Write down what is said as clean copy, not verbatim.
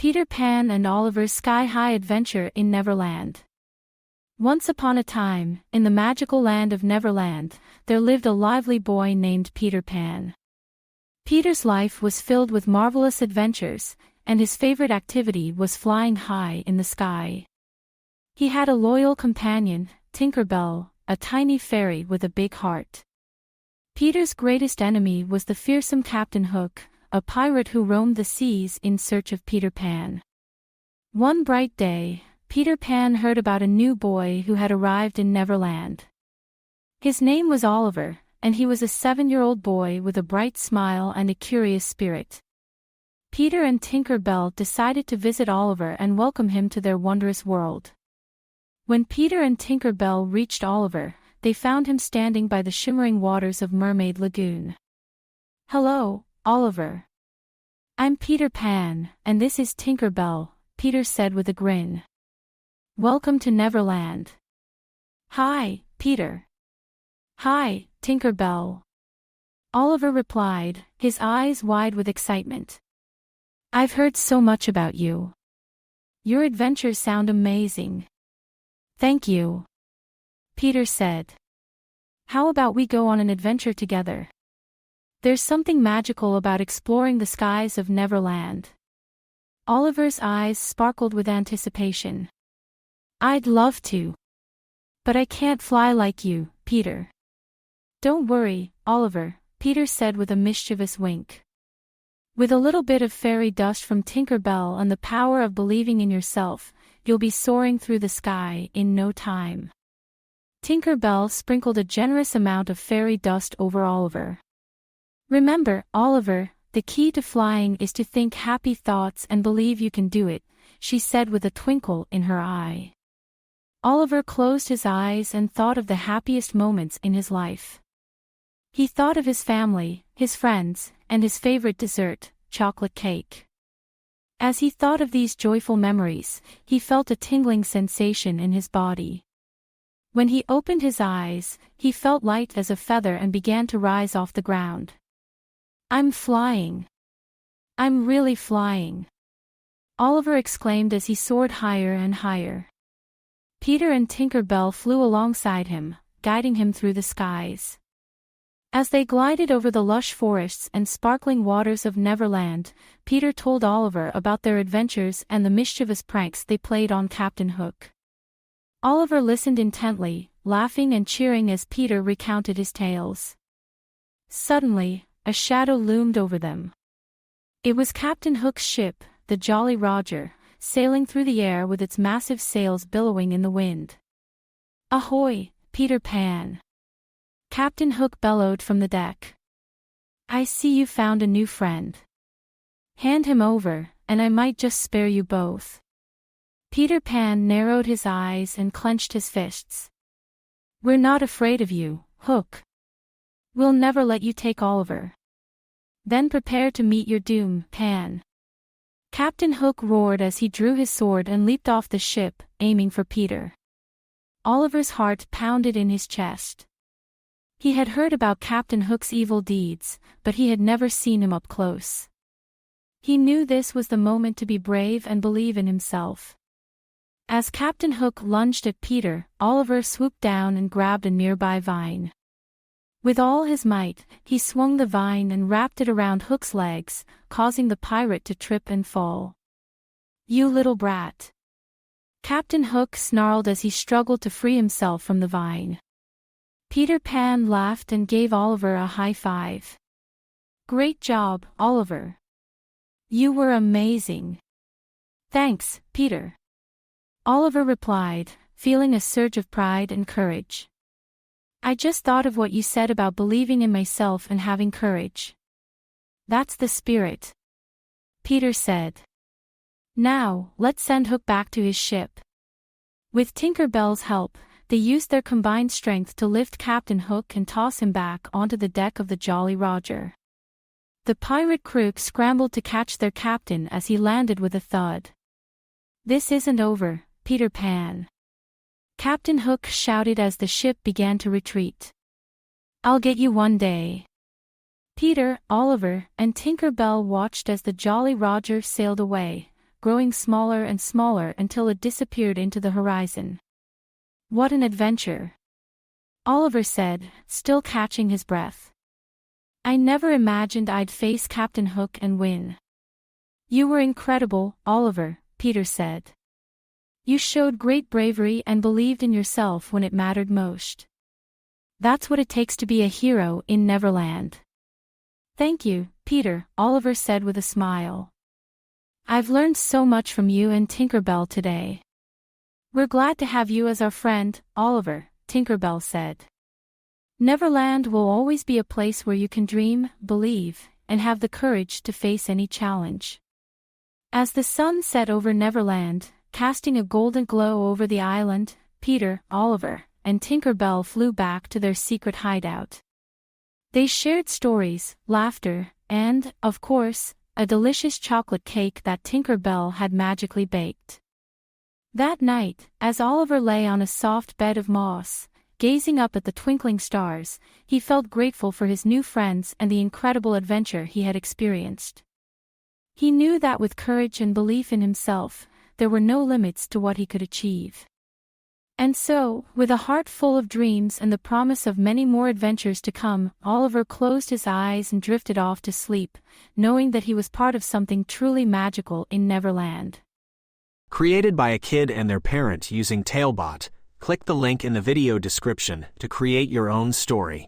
Peter Pan and Oliver's Sky-High Adventure in Neverland. Once upon a time, in the magical land of Neverland, there lived a lively boy named Peter Pan. Peter's life was filled with marvelous adventures, and his favorite activity was flying high in the sky. He had a loyal companion, Tinker Bell, a tiny fairy with a big heart. Peter's greatest enemy was the fearsome Captain Hook, a pirate who roamed the seas in search of Peter Pan. One bright day, Peter Pan heard about a new boy who had arrived in Neverland. His name was Oliver, and he was a 7-year-old boy with a bright smile and a curious spirit. Peter and Tinker Bell decided to visit Oliver and welcome him to their wondrous world. When Peter and Tinker Bell reached Oliver, they found him standing by the shimmering waters of Mermaid Lagoon. "Hello, Oliver. I'm Peter Pan, and this is Tinker Bell," Peter said with a grin. "Welcome to Neverland." "Hi, Peter." "Hi, Tinker Bell." Oliver replied, his eyes wide with excitement. "I've heard so much about you. Your adventures sound amazing." "Thank you," Peter said. "How about we go on an adventure together? There's something magical about exploring the skies of Neverland." Oliver's eyes sparkled with anticipation. "I'd love to. But I can't fly like you, Peter." "Don't worry, Oliver," Peter said with a mischievous wink. "With a little bit of fairy dust from Tinker Bell and the power of believing in yourself, you'll be soaring through the sky in no time." Tinker Bell sprinkled a generous amount of fairy dust over Oliver. "Remember, Oliver, the key to flying is to think happy thoughts and believe you can do it," she said with a twinkle in her eye. Oliver closed his eyes and thought of the happiest moments in his life. He thought of his family, his friends, and his favorite dessert, chocolate cake. As he thought of these joyful memories, he felt a tingling sensation in his body. When he opened his eyes, he felt light as a feather and began to rise off the ground. "I'm flying. I'm really flying," Oliver exclaimed as he soared higher and higher. Peter and Tinker Bell flew alongside him, guiding him through the skies. As they glided over the lush forests and sparkling waters of Neverland, Peter told Oliver about their adventures and the mischievous pranks they played on Captain Hook. Oliver listened intently, laughing and cheering as Peter recounted his tales. Suddenly, a shadow loomed over them. It was Captain Hook's ship, the Jolly Roger, sailing through the air with its massive sails billowing in the wind. "Ahoy, Peter Pan!" Captain Hook bellowed from the deck. "I see you found a new friend. Hand him over, and I might just spare you both." Peter Pan narrowed his eyes and clenched his fists. "We're not afraid of you, Hook. We'll never let you take Oliver." "Then prepare to meet your doom, Pan." Captain Hook roared as he drew his sword and leaped off the ship, aiming for Peter. Oliver's heart pounded in his chest. He had heard about Captain Hook's evil deeds, but he had never seen him up close. He knew this was the moment to be brave and believe in himself. As Captain Hook lunged at Peter, Oliver swooped down and grabbed a nearby vine. With all his might, he swung the vine and wrapped it around Hook's legs, causing the pirate to trip and fall. "You little brat!" Captain Hook snarled as he struggled to free himself from the vine. Peter Pan laughed and gave Oliver a high five. "Great job, Oliver. You were amazing." "Thanks, Peter," Oliver replied, feeling a surge of pride and courage. "I just thought of what you said about believing in myself and having courage. That's the spirit," Peter said. "Now, let's send Hook back to his ship." With Tinker Bell's help, they used their combined strength to lift Captain Hook and toss him back onto the deck of the Jolly Roger. The pirate crew scrambled to catch their captain as he landed with a thud. "This isn't over, Peter Pan," Captain Hook shouted as the ship began to retreat. "I'll get you one day." Peter, Oliver, and Tinker Bell watched as the Jolly Roger sailed away, growing smaller and smaller until it disappeared into the horizon. "What an adventure!" Oliver said, still catching his breath. "I never imagined I'd face Captain Hook and win." "You were incredible, Oliver," Peter said. "You showed great bravery and believed in yourself when it mattered most. That's what it takes to be a hero in Neverland." "Thank you, Peter," Oliver said with a smile. "I've learned so much from you and Tinker Bell today." "We're glad to have you as our friend, Oliver," Tinker Bell said. "Neverland will always be a place where you can dream, believe, and have the courage to face any challenge." As the sun set over Neverland, casting a golden glow over the island, Peter, Oliver, and Tinker Bell flew back to their secret hideout. They shared stories, laughter, and, of course, a delicious chocolate cake that Tinker Bell had magically baked. That night, as Oliver lay on a soft bed of moss, gazing up at the twinkling stars, he felt grateful for his new friends and the incredible adventure he had experienced. He knew that with courage and belief in himself, there were no limits to what he could achieve. And so, with a heart full of dreams and the promise of many more adventures to come, Oliver closed his eyes and drifted off to sleep, knowing that he was part of something truly magical in Neverland. Created by a kid and their parent using Talebot, click the link in the video description to create your own story.